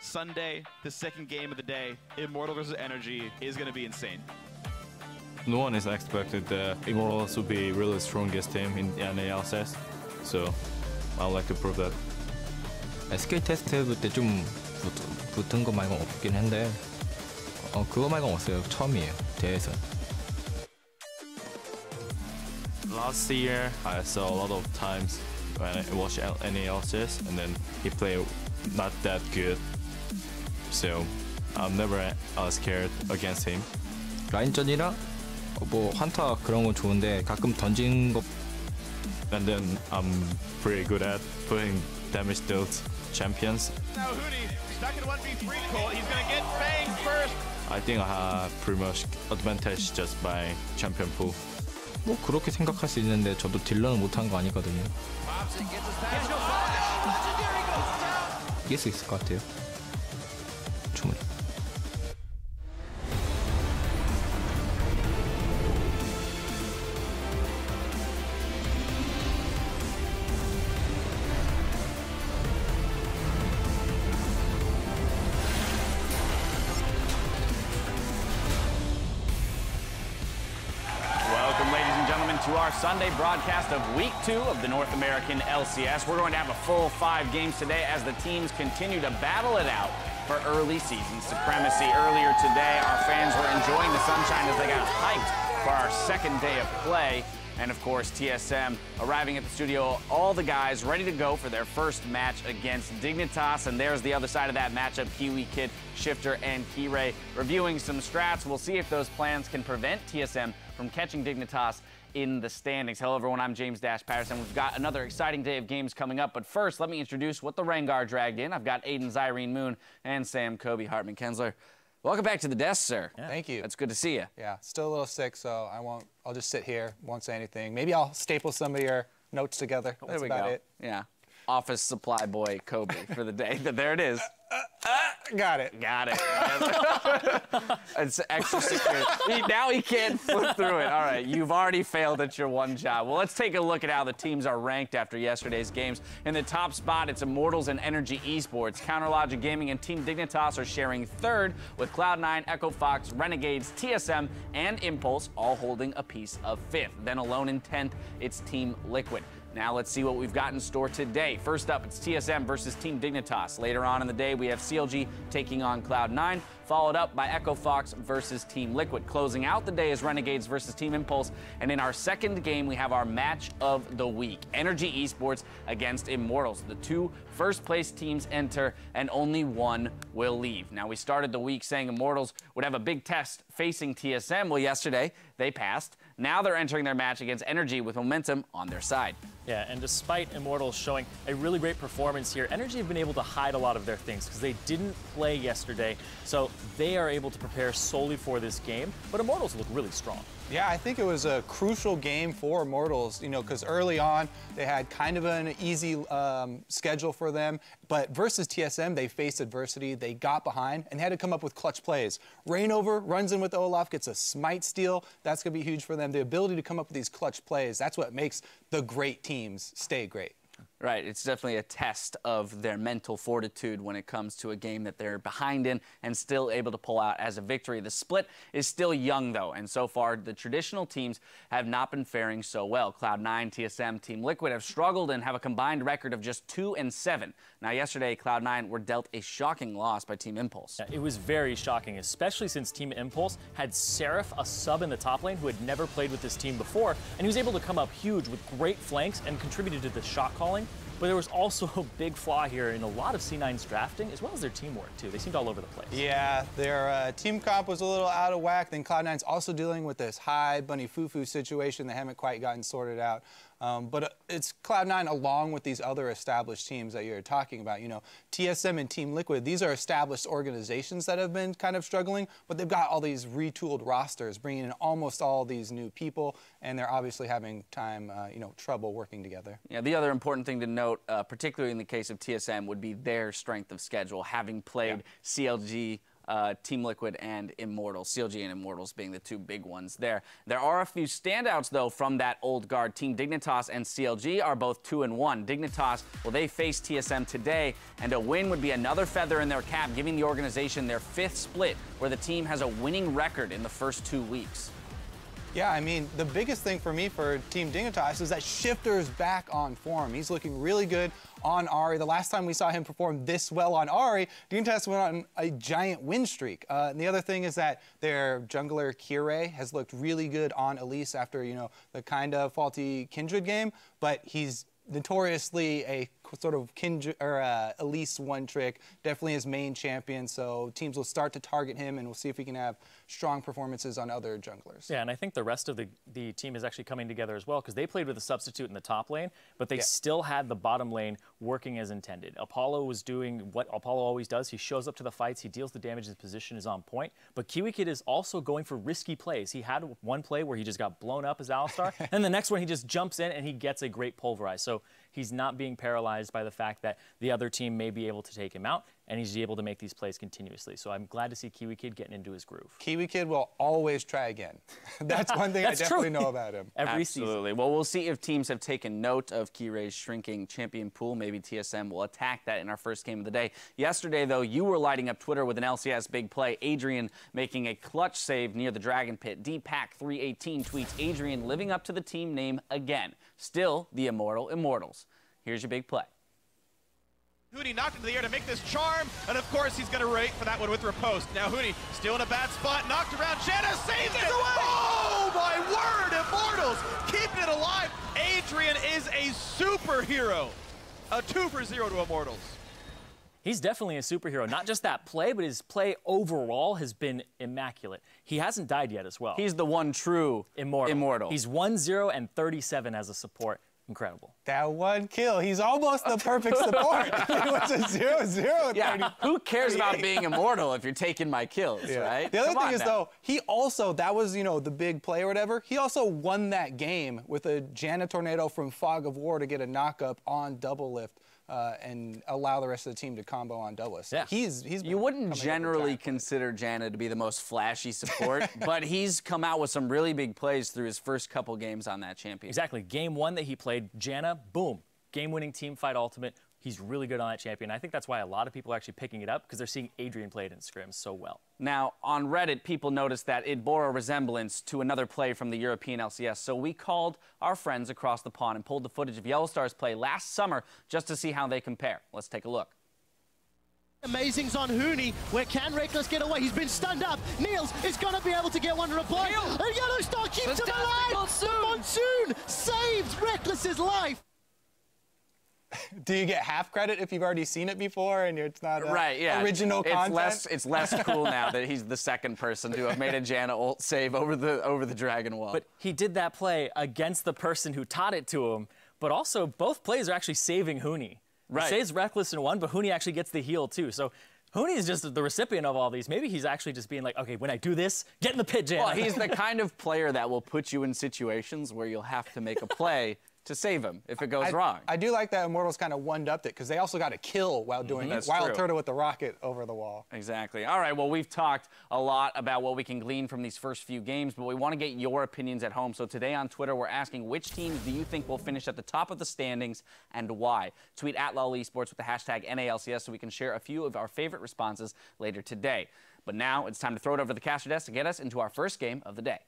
Sunday, the second game of the day, Immortal versus NRG, is going to be insane. No one is expected that Immortals will be really strongest team in LCS, so I would like to prove that. SK 테스트 해볼 때 좀 붙은 거 말고 없긴 한데 그거 말고 없어요. 처음이에요, 대회에서. Last year, I saw a lot of times when I watched LCS, and then he played not that good, so I'm never scared against him. 라인전이랑 뭐 한타 그런 건 좋은데 가끔 던진 거. And then I'm pretty good at putting damage dealt champions. Now Hootie stuck in 1v3 Colt. He's gonna get banged first. I think I have pretty much advantage just by champion pool. 뭐 그렇게 생각할 수 있는데 저도 딜러는 못한 거 아니거든요. 이길 수 있을 것 같아요. 충분히. To our Sunday broadcast of Week 2 of the North American LCS. We're going to have a full 5 games today as the teams continue to battle it out for early season supremacy. Earlier today, our fans were enjoying the sunshine as they got hyped for our second day of play. And of course, TSM arriving at the studio, all the guys ready to go for their first match against Dignitas. And there's the other side of that matchup, Kiwi Kid, Shifter, and Kirei reviewing some strats. We'll see if those plans can prevent TSM from catching Dignitas in the standings. Hello everyone, I'm James Patterson. We've got another exciting day of games coming up, but first let me introduce what the Rengar dragged in. I've got Aiden Zyrene Moon and Sam Kobe Hartman Kensler. Welcome back to the desk, sir. Yeah. Thank you. It's good to see you. Yeah, still a little sick, so I'll just sit here, won't say anything. Maybe I'll staple some of your notes together. That's about it. Yeah. Office supply boy Kobe for the day. There it is. Got it. Got it. It's extra secret. Now he can't flip through it. All right, you've already failed at your one job. Well, let's take a look at how the teams are ranked after yesterday's games. In the top spot, it's Immortals and NRG Esports. Counterlogic Gaming and Team Dignitas are sharing third, with Cloud9, Echo Fox, Renegades, TSM, and Impulse all holding a piece of fifth. Then alone in 10th, it's Team Liquid. Now let's see what we've got in store today. First up, it's TSM versus Team Dignitas. Later on in the day, we have CLG taking on Cloud9, followed up by Echo Fox versus Team Liquid. Closing out the day is Renegades versus Team Impulse. And in our second game, we have our match of the week, NRG Esports against Immortals. The 2 first-place teams enter, and only one will leave. Now, we started the week saying Immortals would have a big test facing TSM. Well, yesterday, they passed. Now they're entering their match against NRG with momentum on their side. Yeah, and despite Immortals showing a really great performance here, NRG have been able to hide a lot of their things because they didn't play yesterday, so they are able to prepare solely for this game, but Immortals look really strong. Yeah, I think it was a crucial game for Immortals, you know, because early on they had kind of an easy schedule for them, but versus TSM, they faced adversity, they got behind, and had to come up with clutch plays. Rainover runs in with Olaf, gets a smite steal. That's going to be huge for them. The ability to come up with these clutch plays, that's what makes the great teams stay great. Right, it's definitely a test of their mental fortitude when it comes to a game that they're behind in and still able to pull out as a victory. The split is still young, though, and so far the traditional teams have not been faring so well. Cloud9, TSM, Team Liquid have struggled and have a combined record of just 2-7. Now, yesterday, Cloud9 were dealt a shocking loss by Team Impulse. Yeah, it was very shocking, especially since Team Impulse had Seraph, a sub in the top lane who had never played with this team before, and he was able to come up huge with great flanks and contributed to the shot calling. But there was also a big flaw here in a lot of C9's drafting, as well as their teamwork, too. They seemed all over the place. Yeah, their team comp was a little out of whack. Then Cloud9's also dealing with this high Bunny Fufu situation they haven't quite gotten sorted out. But it's Cloud9 along with these other established teams that you're talking about. You know, TSM and Team Liquid, these are established organizations that have been kind of struggling, but they've got all these retooled rosters, bringing in almost all these new people, and they're obviously having trouble working together. Yeah, the other important thing to note, particularly in the case of TSM, would be their strength of schedule, having played CLG Team Liquid and Immortals, CLG and Immortals being the two big ones there. There are a few standouts, though, from that old guard. Team Dignitas and CLG are both 2-1. Dignitas, well, they face TSM today, and a win would be another feather in their cap, giving the organization their 5th split, where the team has a winning record in the first 2 weeks. Yeah, I mean, the biggest thing for me for Team Dignitas is that Shifter's back on form. He's looking really good on Ahri. The last time we saw him perform this well on Ahri, Dignitas went on a giant win streak. And the other thing is that their jungler Kirei has looked really good on Elise after, you know, the kind of faulty Kindred game, but he's notoriously a sort of Kindred or Elise one trick, definitely his main champion. So teams will start to target him, and we'll see if he can have strong performances on other junglers. Yeah, and I think the rest of the team is actually coming together as well, because they played with a substitute in the top lane, but they still had the bottom lane working as intended. Apollo was doing what Apollo always does. He shows up to the fights, he deals the damage, his position is on point. But KiwiKid is also going for risky plays. He had one play where he just got blown up as Alistar, and the next one he just jumps in and he gets a great pulverize. So he's not being paralyzed by the fact that the other team may be able to take him out, and he's able to make these plays continuously. So I'm glad to see KiwiKid getting into his groove. KiwiKid will always try again. That's one thing I definitely know about him. Every Absolutely. season. Well, we'll see if teams have taken note of Kirei's shrinking champion pool. Maybe TSM will attack that in our first game of the day. Yesterday, though, you were lighting up Twitter with an LCS big play. Adrian making a clutch save near the Dragon Pit. DPack318 tweets, Adrian living up to the team name again. Still the immortal Immortals. Here's your big play. Huni knocked into the air to make this charm, and of course he's going to wait for that one with riposte. Now Huni still in a bad spot, knocked around. Janna saves it! Oh my word, Immortals keeping it alive. Adrian is a superhero. A 2-for-0 to Immortals. He's definitely a superhero. Not just that play, but his play overall has been immaculate. He hasn't died yet as well. He's the one true immortal. He's 1-0 and 37 as a support. Incredible. That one kill, he's almost the perfect support. It was a 0-0. Yeah, who cares about being immortal if you're taking my kills, right? The other thing is, though, he also, that was, you know, the big play or whatever, he also won that game with a Janna Tornado from Fog of War to get a knock-up on double lift. And allow the rest of the team to combo on doublets. Yeah. He's You wouldn't generally consider Janna to be the most flashy support, but he's come out with some really big plays through his first couple games on that champion. Exactly. Game 1 that he played, Janna, boom. Game-winning team fight ultimate. He's really good on that champion. I think that's why a lot of people are actually picking it up, because they're seeing Adrian play it in scrims so well. Now, on Reddit, people noticed that it bore a resemblance to another play from the European LCS, so we called our friends across the pond and pulled the footage of Yellowstar's play last summer just to see how they compare. Let's take a look. Amazing's on Huni. Where can Reckless get away? He's been stunned up. Niels is going to be able to get one reply. And Yellowstar keeps him alive. The Monsoon saves Reckless's life. Do you get half credit if you've already seen it before and it's not original content? It's less cool now that he's the second person to have made a Janna ult save over the Dragon Wall. But he did that play against the person who taught it to him, but also both plays are actually saving Huni. Right. He saves Reckless in one, but Huni actually gets the heal too. So Huni is just the recipient of all these. Maybe he's actually just being like, okay, when I do this, get in the pit, Janna. Well, he's the kind of player that will put you in situations where you'll have to make a play to save him if it goes wrong. I do like that Immortals kind of one-upped it, because they also got a kill while doing it. Wild Turtle with the rocket over the wall. Exactly. All right, well, we've talked a lot about what we can glean from these first few games, but we want to get your opinions at home. So today on Twitter, we're asking, which teams do you think will finish at the top of the standings and why? Tweet at LOL Esports with the hashtag NALCS so we can share a few of our favorite responses later today. But now it's time to throw it over to the caster desk to get us into our first game of the day.